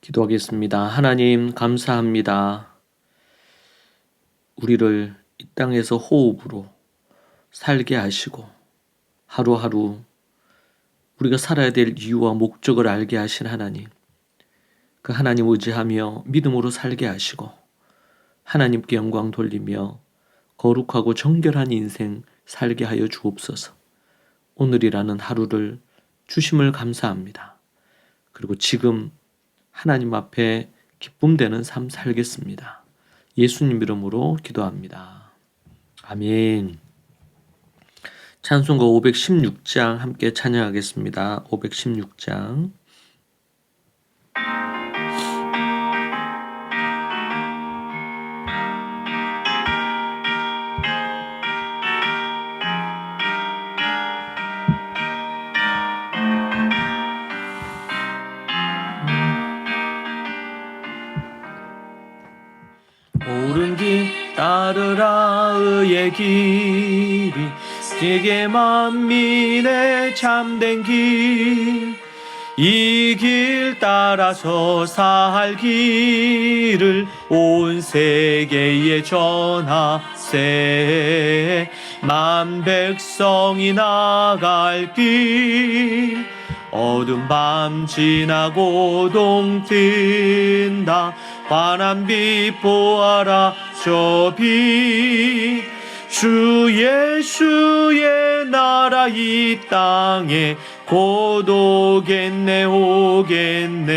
기도하겠습니다. 하나님, 감사합니다. 우리를 이 땅에서 호흡으로 살게 하시고 하루하루 우리가 살아야 될 이유와 목적을 알게 하신 하나님, 그 하나님 의지하며 믿음으로 살게 하시고 하나님께 영광 돌리며 거룩하고 정결한 인생 살게 하여 주옵소서. 오늘이라는 하루를 주심을 감사합니다. 그리고 지금 하나님 앞에 기쁨 되는 삶 살겠습니다. 예수님 이름으로 기도합니다. 아멘. 찬송가 516장 함께 찬양하겠습니다. 516장. 옳은 길 따르라 의의 길이 세계 만민의 참된 길, 이 길 따라서 살 길을 온 세계에 전하세. 만 백성이 나갈 길, 어두운 밤 지나고 동 뜬다. 환한 빛 보아라 저 빛, 주 예수의 나라 이 땅에 곧 오겠네 오겠네.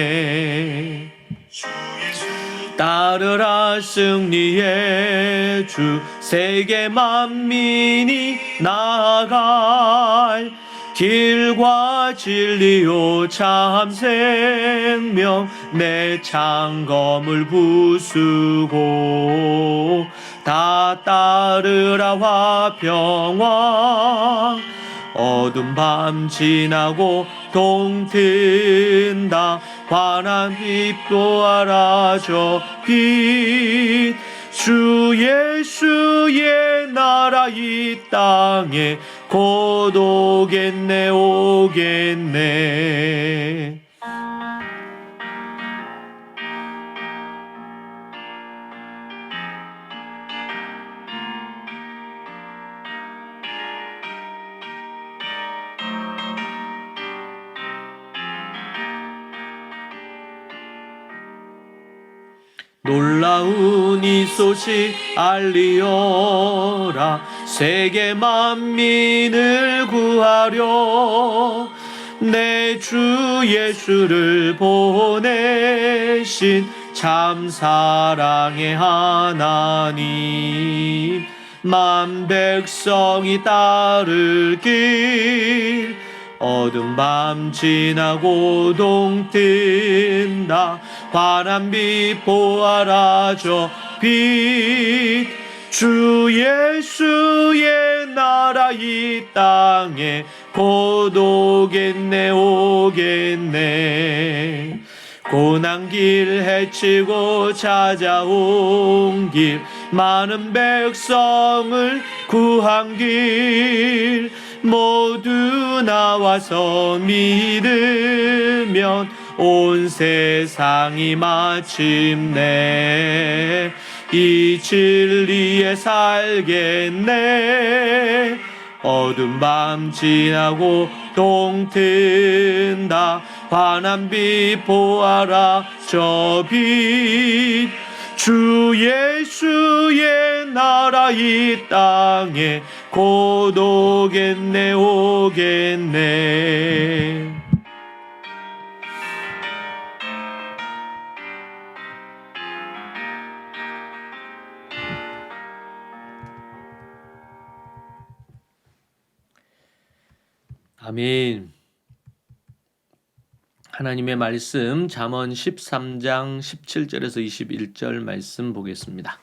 따르라 승리의 주, 세계 만민이 나아갈 길과 진리요 참 생명, 내 창검을 부수고 다 따르라 화평왕. 어두운 밤 지나고 동 뜬다. 환한 빛 보아라 저 빛, 주 예수의 나라 이 땅에 곧 오겠네 오겠네. 놀라운 이 소식 알리어라. 세계 만민을 구하려 내 주 예수를 보내신 참 사랑의 하나님, 만 백성이 따를 길, 어두운 밤 지나고 동 뜬다. 환한 빛 보아라 저 빛, 주 예수의 나라 이 땅에 곧 오겠네 오겠네. 고난길 헤치고 찾아온 길, 많은 백성을 구한 길, 모두 나와서 믿으면 온 세상이 마침내 이 진리에 살겠네. 어두운 밤 지나고 동 뜬다. 환한 빛 보아라 저 빛, 주 예수의 나라 이 땅에 곧 오겠네 오겠네. 아멘. 하나님의 말씀 잠언 13장 17절에서 21절 말씀 보겠습니다.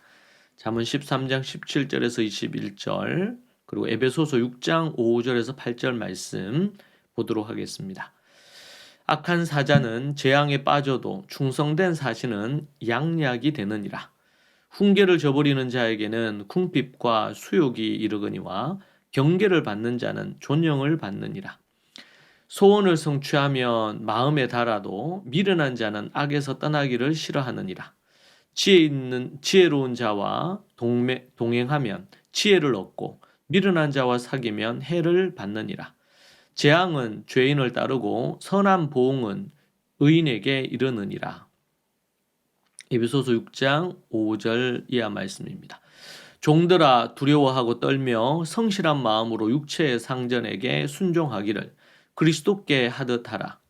잠언 13장 17절에서 21절, 그리고 에베소서 6장 5절에서 8절 말씀 보도록 하겠습니다. 악한 사자는 재앙에 빠져도 충성된 사신은 양약이 되느니라. 훈계를 저버리는 자에게는 궁핍과 수욕이 이르거니와 경계를 받는 자는 존영을 받느니라. 소원을 성취하면 마음에 달아도 미련한 자는 악에서 떠나기를 싫어하느니라. 지혜로운 자와 동행하면 지혜를 얻고 미련한 자와 사귀면 해를 받느니라. 재앙은 죄인을 따르고 선한 보응은 의인에게 이르느니라. 에베소서 6장 5절 이하 말씀입니다. 종들아 두려워하고 떨며 성실한 마음으로 육체의 상전에게 순종하기를 그리스도께 하듯 하라.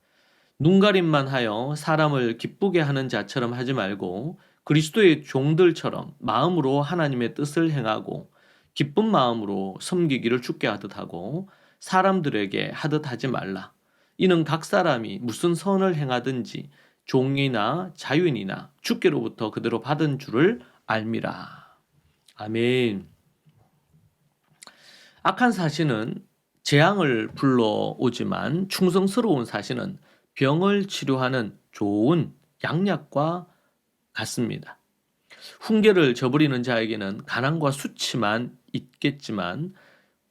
눈가림만 하여 사람을 기쁘게 하는 자처럼 하지 말고 그리스도의 종들처럼 마음으로 하나님의 뜻을 행하고 기쁜 마음으로 섬기기를 주께 하듯 하고 사람들에게 하듯 하지 말라. 이는 각 사람이 무슨 선을 행하든지 종이나 자유인이나 주께로부터 그대로 받은 줄을 알미라. 아멘. 악한 사신은 재앙을 불러오지만 충성스러운 사신은 병을 치료하는 좋은 양약과 같습니다. 훈계를 저버리는 자에게는 가난과 수치만 있겠지만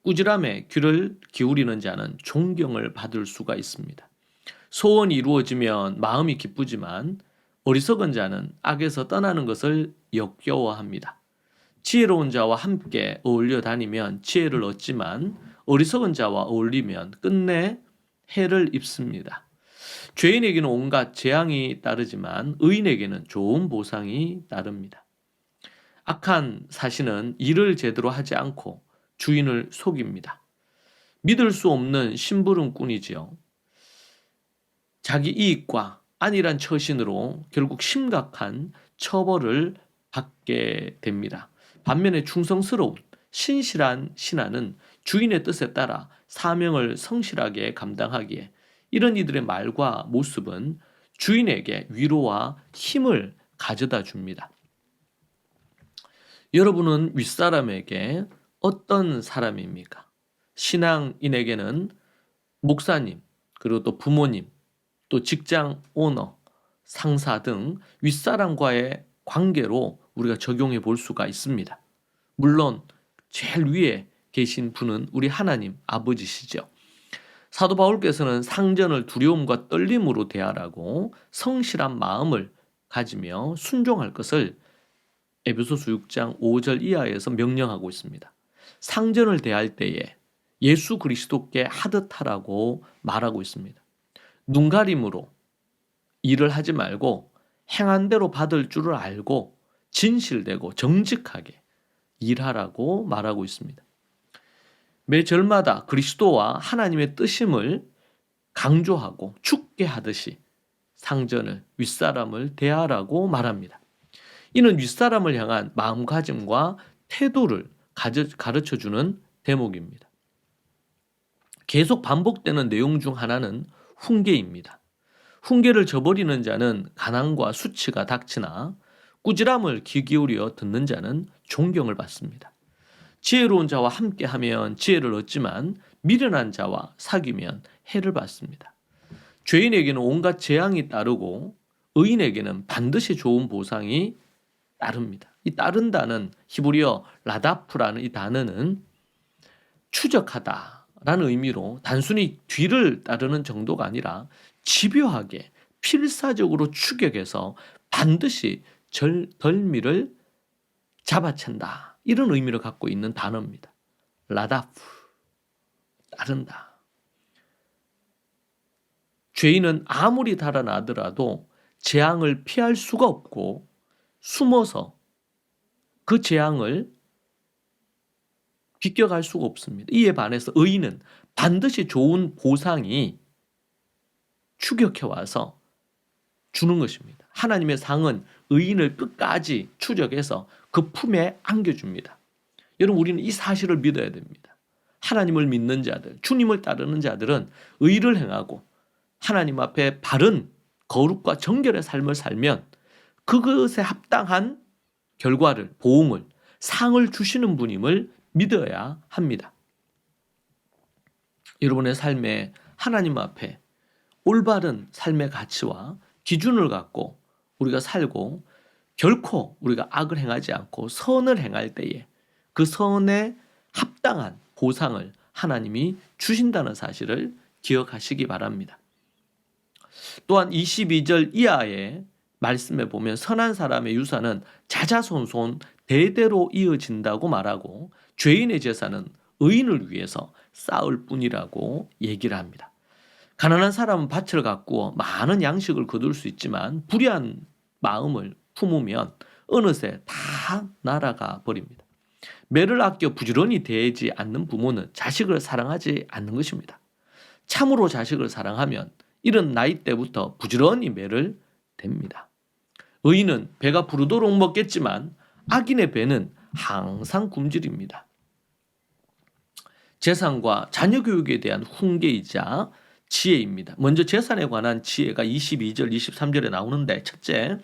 꾸지람에 귀를 기울이는 자는 존경을 받을 수가 있습니다. 소원이 이루어지면 마음이 기쁘지만 어리석은 자는 악에서 떠나는 것을 역겨워합니다. 지혜로운 자와 함께 어울려 다니면 지혜를 얻지만 어리석은 자와 어울리면 끝내 해를 입습니다. 죄인에게는 온갖 재앙이 따르지만 의인에게는 좋은 보상이 따릅니다. 악한 사신은 일을 제대로 하지 않고 주인을 속입니다. 믿을 수 없는 심부름꾼이지요. 자기 이익과 안일한 처신으로 결국 심각한 처벌을 받게 됩니다. 반면에 충성스러운 신실한 신하는 주인의 뜻에 따라 사명을 성실하게 감당하기에 이런 이들의 말과 모습은 주인에게 위로와 힘을 가져다 줍니다. 여러분은 윗사람에게 어떤 사람입니까? 신앙인에게는 목사님, 그리고 또 부모님, 또 직장 오너, 상사 등 윗사람과의 관계로 우리가 적용해 볼 수가 있습니다. 물론 제일 위에 계신 분은 우리 하나님 아버지시죠. 사도 바울께서는 상전을 두려움과 떨림으로 대하라고 성실한 마음을 가지며 순종할 것을 에베소서 6장 5절 이하에서 명령하고 있습니다. 상전을 대할 때에 예수 그리스도께 하듯 하라고 말하고 있습니다. 눈가림으로 일을 하지 말고 행한 대로 받을 줄을 알고 진실되고 정직하게 일하라고 말하고 있습니다. 매 절마다 그리스도와 하나님의 뜻임을 강조하고 죽게 하듯이 상전을 윗사람을 대하라고 말합니다. 이는 윗사람을 향한 마음가짐과 태도를 가르쳐주는 대목입니다. 계속 반복되는 내용 중 하나는 훈계입니다. 훈계를 저버리는 자는 가난과 수치가 닥치나 꾸지람을 귀 기울여 듣는 자는 존경을 받습니다. 지혜로운 자와 함께하면 지혜를 얻지만 미련한 자와 사귀면 해를 받습니다. 죄인에게는 온갖 재앙이 따르고 의인에게는 반드시 좋은 보상이 따릅니다. 이 따른다는 히브리어 라다프라는 이 단어는 추적하다라는 의미로 단순히 뒤를 따르는 정도가 아니라 집요하게 필사적으로 추격해서 반드시 덜미를 잡아챈다. 이런 의미를 갖고 있는 단어입니다. 라다프, 따른다. 죄인은 아무리 달아나더라도 재앙을 피할 수가 없고 숨어서 그 재앙을 비껴갈 수가 없습니다. 이에 반해서 의인은 반드시 좋은 보상이 추격해와서 주는 것입니다. 하나님의 상은 의인을 끝까지 추적해서 그 품에 안겨줍니다. 여러분, 우리는 이 사실을 믿어야 됩니다. 하나님을 믿는 자들, 주님을 따르는 자들은 의를 행하고 하나님 앞에 바른 거룩과 정결의 삶을 살면 그것에 합당한 결과를, 보응을, 상을 주시는 분임을 믿어야 합니다. 여러분의 삶에 하나님 앞에 올바른 삶의 가치와 기준을 갖고 우리가 살고 결코 우리가 악을 행하지 않고 선을 행할 때에 그 선에 합당한 보상을 하나님이 주신다는 사실을 기억하시기 바랍니다. 또한 22절 이하의 말씀에 보면 선한 사람의 유산은 자자손손 대대로 이어진다고 말하고 죄인의 재산은 의인을 위해서 쌓을 뿐이라고 얘기를 합니다. 가난한 사람은 밭을 가꾸어 많은 양식을 거둘 수 있지만 불의한 마음을 품으면 어느새 다 날아가 버립니다. 매를 아껴 부지런히 대하지 않는 부모는 자식을 사랑하지 않는 것입니다. 참으로 자식을 사랑하면 이런 나이 때부터 부지런히 매를 댑니다. 의인은 배가 부르도록 먹겠지만 악인의 배는 항상 굶주립니다. 재산과 자녀 교육에 대한 훈계이자 지혜입니다. 먼저 재산에 관한 지혜가 22절, 23절에 나오는데 첫째,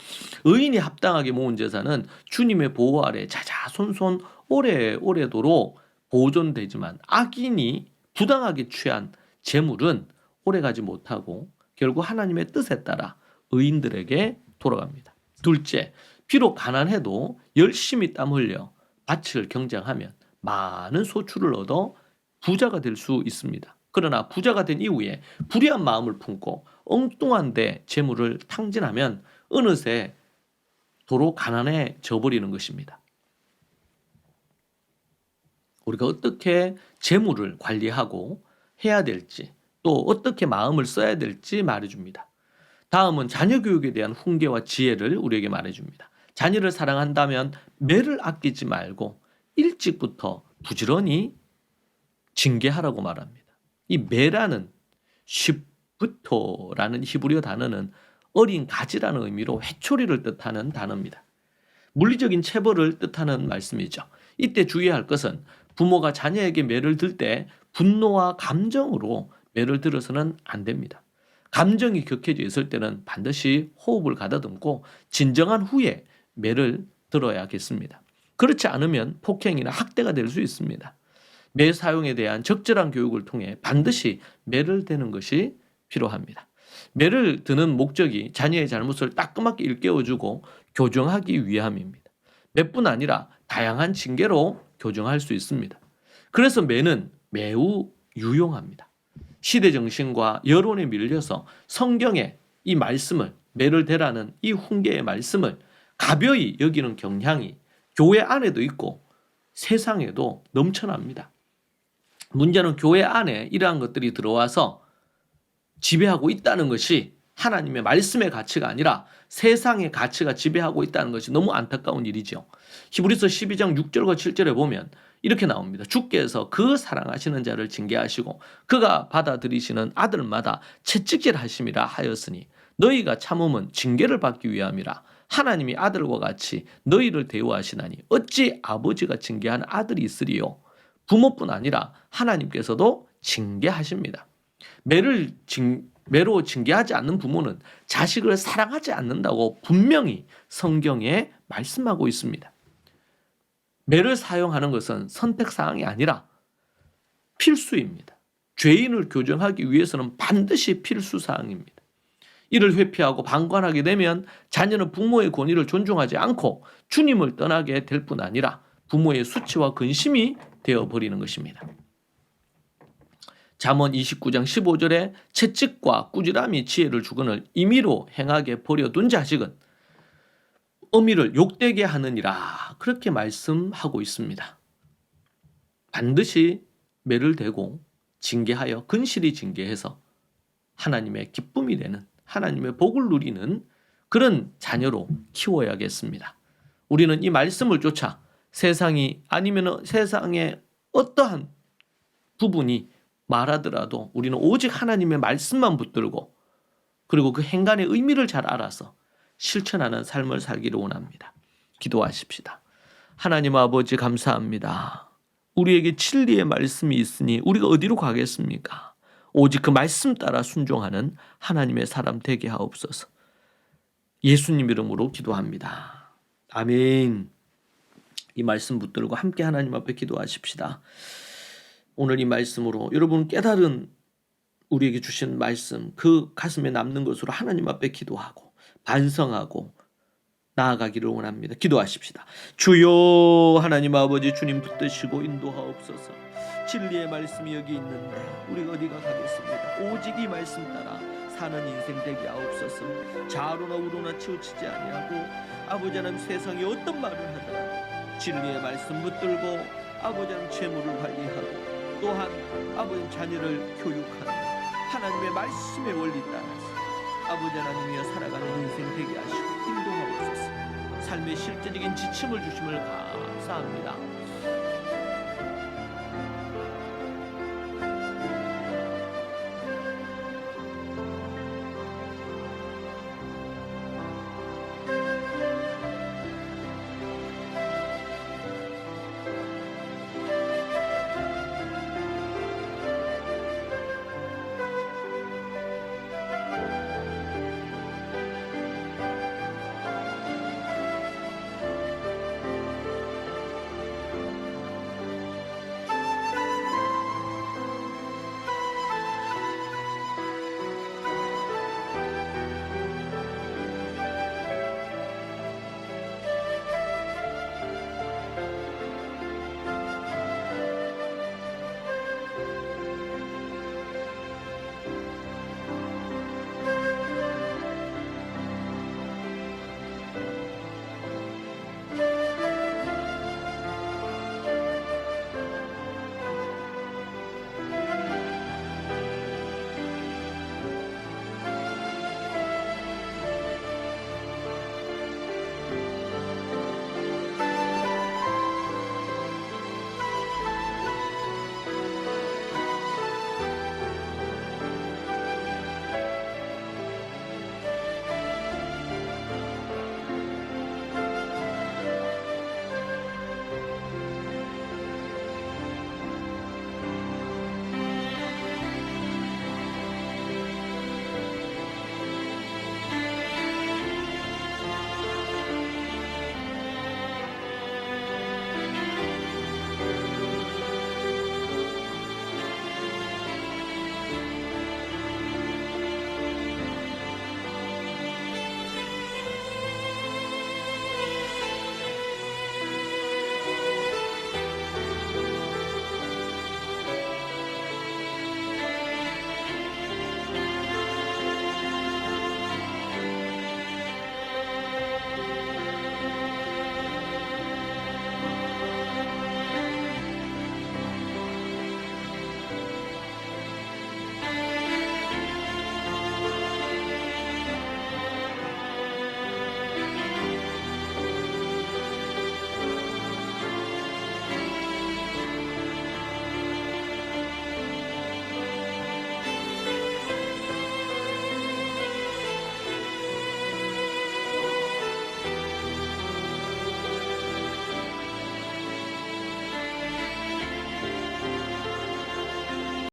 의인이 합당하게 모은 재산은 주님의 보호 아래 자자손손 오래오래도록 보존되지만 악인이 부당하게 취한 재물은 오래가지 못하고 결국 하나님의 뜻에 따라 의인들에게 돌아갑니다. 둘째, 비록 가난해도 열심히 땀 흘려 밭을 경작하면 많은 소출을 얻어 부자가 될 수 있습니다. 그러나 부자가 된 이후에 불의한 마음을 품고 엉뚱한 데 재물을 탕진하면 어느새 도로 가난해져 버리는 것입니다. 우리가 어떻게 재물을 관리하고 해야 될지 또 어떻게 마음을 써야 될지 말해줍니다. 다음은 자녀 교육에 대한 훈계와 지혜를 우리에게 말해줍니다. 자녀를 사랑한다면 매를 아끼지 말고 일찍부터 부지런히 징계하라고 말합니다. 이 매라는 쉽부토라는 히브리어 단어는 어린 가지라는 의미로 회초리를 뜻하는 단어입니다. 물리적인 체벌을 뜻하는 말씀이죠. 이때 주의할 것은 부모가 자녀에게 매를 들 때 분노와 감정으로 매를 들어서는 안 됩니다. 감정이 격해져 있을 때는 반드시 호흡을 가다듬고 진정한 후에 매를 들어야겠습니다. 그렇지 않으면 폭행이나 학대가 될 수 있습니다. 매 사용에 대한 적절한 교육을 통해 반드시 매를 대는 것이 필요합니다. 매를 드는 목적이 자녀의 잘못을 따끔하게 일깨워주고 교정하기 위함입니다. 매뿐 아니라 다양한 징계로 교정할 수 있습니다. 그래서 매는 매우 유용합니다. 시대 정신과 여론에 밀려서 성경의 이 말씀을, 매를 대라는 이 훈계의 말씀을 가벼이 여기는 경향이 교회 안에도 있고 세상에도 넘쳐납니다. 문제는 교회 안에 이러한 것들이 들어와서 지배하고 있다는 것이 하나님의 말씀의 가치가 아니라 세상의 가치가 지배하고 있다는 것이 너무 안타까운 일이죠. 히브리서 12장 6절과 7절에 보면 이렇게 나옵니다. 주께서 그 사랑하시는 자를 징계하시고 그가 받아들이시는 아들마다 채찍질하심이라 하였으니 너희가 참음은 징계를 받기 위함이라. 하나님이 아들과 같이 너희를 대우하시나니 어찌 아버지가 징계한 아들이 있으리요. 부모뿐 아니라 하나님께서도 징계하십니다. 매로 징계하지 않는 부모는 자식을 사랑하지 않는다고 분명히 성경에 말씀하고 있습니다. 매를 사용하는 것은 선택사항이 아니라 필수입니다. 죄인을 교정하기 위해서는 반드시 필수사항입니다. 이를 회피하고 방관하게 되면 자녀는 부모의 권위를 존중하지 않고 주님을 떠나게 될 뿐 아니라 부모의 수치와 근심이 되어버리는 것입니다. 잠언 29장 15절에 채찍과 꾸지람이 지혜를 주거늘 임의로 행하게 버려둔 자식은 어미를 욕되게 하느니라 그렇게 말씀하고 있습니다. 반드시 매를 대고 징계하여 근실히 징계해서 하나님의 기쁨이 되는 하나님의 복을 누리는 그런 자녀로 키워야겠습니다. 우리는 이 말씀을 쫓아 세상이 아니면 세상의 어떠한 부분이 말하더라도 우리는 오직 하나님의 말씀만 붙들고 그리고 그 행간의 의미를 잘 알아서 실천하는 삶을 살기를 원합니다. 기도하십시다. 하나님 아버지 감사합니다. 우리에게 진리의 말씀이 있으니 우리가 어디로 가겠습니까? 오직 그 말씀 따라 순종하는 하나님의 사람 되게 하옵소서. 예수님 이름으로 기도합니다. 아멘. 이 말씀 붙들고 함께 하나님 앞에 기도하십시다. 오늘 이 말씀으로 여러분 깨달은 우리에게 주신 말씀 그 가슴에 남는 것으로 하나님 앞에 기도하고 반성하고 나아가기를 원합니다. 기도하십시다. 주여 하나님 아버지 주님 붙드시고 인도하옵소서. 진리의 말씀이 여기 있는데 우리가 어디가 가겠습니다. 오직 이 말씀 따라 사는 인생 되게 하옵소서. 좌로나 우로나 치우치지 아니하고 아버지 하나님 세상에 어떤 말을 하더라도 진리의 말씀 붙들고 아버지 하나님 재물을 관리하고 또한 아버지 자녀를 교육하는 하나님의 말씀의 원리 따라서 아버지 하나님이여 살아가는 인생 되게 하시고 인도하옵소서. 삶의 실제적인 지침을 주심을 감사합니다.